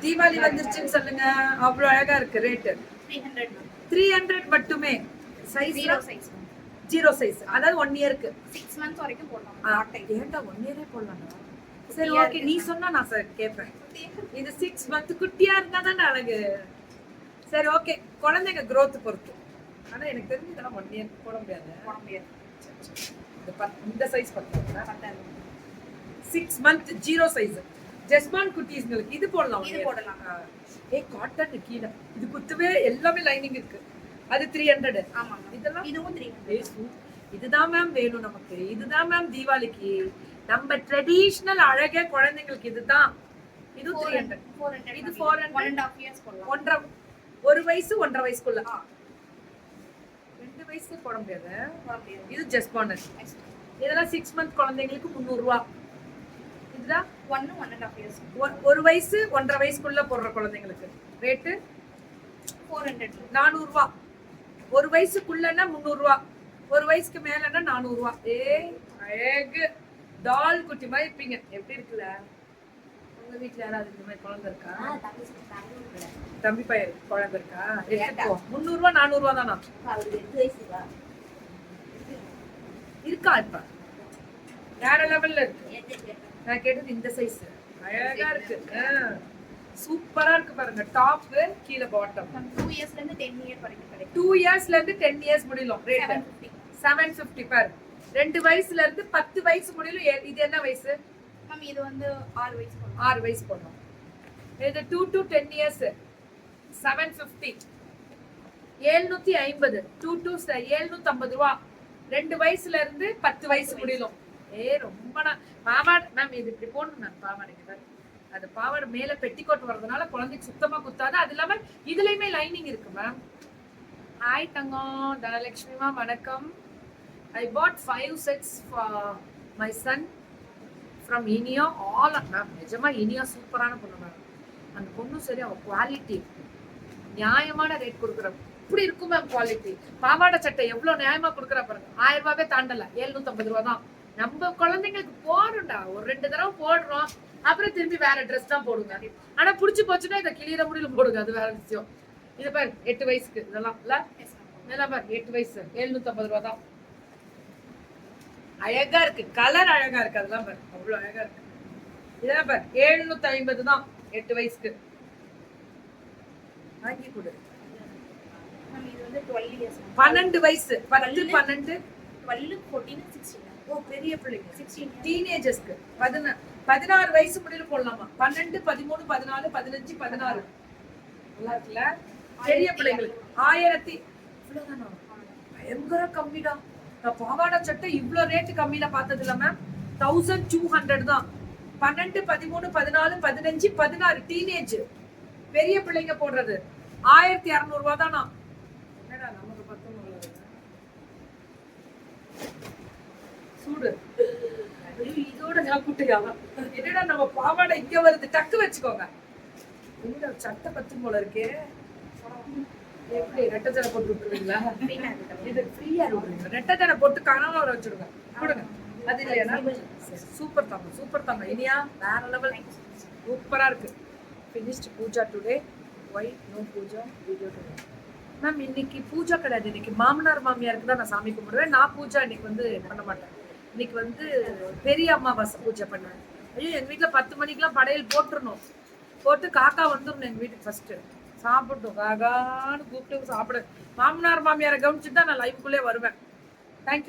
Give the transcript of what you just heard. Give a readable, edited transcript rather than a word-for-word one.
தீபாவளி வந்துருச்சுன்னு சொல்லுங்க. அவ்வளவு அழகா இருக்கு. ரேட் 300 மட்டுமே. சைஸ் ஜீரோ சைஸ், அதாவது 1 இயருக்கு 6 months வரைக்கும் போடலாம். ஏன்டா 1 இயரே போடலாம்டா? சரி ஓகே, நீ சொன்னா நான் கேட்பேன். இது 6 month குட்டியா இருந்தா தானே அழகு. சரி ஓகே, குழந்தைங்க growth பொறுத்து. ஆனா எனக்கு தெரிஞ்சு இதெல்லாம் 1 இயர் போட முடியாது. இந்த சைஸ் பத்தாது. 6 month ஜீரோ சைஸ் ஜெஸ்மான் குட்டீஸ்ங்களுக்கு இது போடலாம். காட்டன் கீழ இது குத்துவே எல்லாமே லைனிங் இருக்கு. அது 300. ஆமா, இதெல்லாம் இதுவும் 300. இதுதான் மேம் வேணும் நமக்கு. இதுதான் மேம் தீபாவளிக்கு நம்ம ட்ரெடிஷனல் அழகே குழந்தைங்களுக்கு இதுதான். இது 300. இது 400. 1.5 years போடலாம். ஒரு வயசு 1.5 வயசுக்குள்ள. 2 வயசு போட முடியாது. இது ஜெஸ்மான். இதெல்லாம் 6 month குழந்தைங்களுக்கு 300 ரூபாய். இதுதான் 1.5 years. ஒரு வயசு 1.5 வயசுக்குள்ள போடுற குழந்தைங்களுக்கு ரேட்டு 400. 400 ரூபாய். ஒரு வயசுக்குள்ளன்னா 300 ரூபாய். ஒரு வயசுக்கு மேலன்னா 400 ரூபாய். அழகு டால் குட்டி மாதிரி இருப்பீங்க. எப்படி இருக்குல்ல? உங்க வீட்டுல யாராவது இந்த மாதிரி குழந்தை இருக்கா? தம்பி பையன் குழந்தை இருக்கா? 300 ரூபாய் 400 ரூபாய் தானா? இருக்கா இப்ப? வேற லெவல்ல இருக்கு. நான் கேட்டது இந்த சைஸ் அழகா இருக்கு. சூப்பரா இருக்கு பாருங்க. டாப் கீழ பாட்டம். 2 yearsல இருந்து 10 years வரைக்கும் கிடைக்கும். 2 yearsல இருந்து 10 years முடியலாம். ரேட் 750 பாரு. 2 வயசுல இருந்து 10 வயசு முடியலாம். இது என்ன வயசு? மேம் இது வந்து 6 வயசு போடலாம். 6 வயசு போடலாம். இது 2 to 10 years 750. 750. 2 to 750 ரூபாய். 2 வயசுல இருந்து 10 வயசு முடியலாம். ரொம்ப பாவாடை மேம். இது இப்படி போடணும் மேம். பாவாடைக்கு அது பாவாடை மேல பெட்டிக்கோட் வர்றதுனால குழந்தைக்கு சுத்தமா குத்தாது. அது இல்லாம இதுலயுமே லைனிங் இருக்கு மேம். ஹாய் தங்கம். தனலட்சுமி மேம் வணக்கம். I bought 5 sets for my son from Inia. All ma'am நிஜமா Inia சூப்பரான பொண்ணு மேம். அந்த பொண்ணு சரி, அவ குவாலிட்டி நியாயமான ரேட் கொடுக்குறோம். இப்படி இருக்கும் மேம் குவாலிட்டி. பாவாடை சட்டை எவ்வளவு நியாயமா கொடுக்குறா பாருங்க. 1000 ரூபாவே தாண்டல. 750 ரூபா தான். நம்ம குழந்தைங்களுக்கு போடும்டா. ஒரு 2 தடவை போடுறோம், அப்புறம் திரும்பி வேற ட்ரெஸ் தான் போடுங்க. ஆனா புடிச்சு போச்சுன்னா இதை கிளியிற முடியல போடுங்க. அது வேற விஷயம். இது பாரு 8 வயசுக்கு இதெல்லாம் இல்ல. இதெல்லாம் பாரு 8 வயசு 750 ரூபா தான். அழகா இருக்கு. கலர் அழகா இருக்கு. அதெல்லாம் பாரு அவ்வளவு அழகா இருக்கு. இதெல்லாம் பாரு 750 தான் 8 வயசுக்கு. வாங்கி கொடு. இது வந்து 12 years. 12 வயசு 10 12 12 14 16. ஓ பெரிய பிள்ளைங்க 16 டீனேஜர்ஸ்க்கு 16 வயசு முடியல போடலாமா? 12 13 14 15 16 நல்லா இருக்குல்ல? பெரிய பிள்ளைங்களுக்கு 1000 இவ்வளவுதானா? பயங்கர கம்மிடா. நான் பாவாடை சட்டை இவ்வளவு ரேட் கம்மியில பார்த்தது இல்ல மேம். 1200 தான். 12 13 14 15 16 டீனேஜ் பெரிய பிள்ளைங்க போடுறது 1200 ரூபாய் தானா? என்னடா நமக்கு 19 சூடு. இதோட சாப்பிட்டுயா? என்னடா நம்ம பாவாடை இங்க வருது. டக்கு வச்சுக்கோங்க. இந்த சட்டை பத்து போல இருக்கே. எப்படி ரெட்டை ஜடை போட்டு விட்டுருவீங்களா? இது ஃப்ரீயா விடுறீங்க. ரெட்டை ஜடை போட்டு கனவுல வச்சுடுங்க. கொடுங்க. அது இல்லையா? சூப்பர் தாங்க, சூப்பர் தாங்க. இனியா வேற லெவல். சூப்பரா இருக்கு. finished puja today. why no puja video today? Ma'am இன்னைக்கு பூஜா கிடையாது. இன்னைக்கு மாமனார் மாமியாருக்கு தான் நான் சாமி கும்பிடுவேன். நான் பூஜா இன்னைக்கு வந்து பண்ண மாட்டேன். இன்னைக்கு வந்து பெரிய அம்மாவாசை பூஜை பண்ணுவேன். ஐயோ எங்க வீட்டுல 10 மணிக்கெல்லாம் படையல் போட்டுருணும். போட்டு காக்கா வந்துடணும் எங்க வீட்டுக்கு. ஃபர்ஸ்ட் சாப்பிட்டோம் காகான்னு கூப்பிட்டு சாப்பிட. மாமனார் மாமியாரை கவனிச்சுட்டு தான் நான் லைஃப்குள்ளே வருவேன். தேங்க்யூ.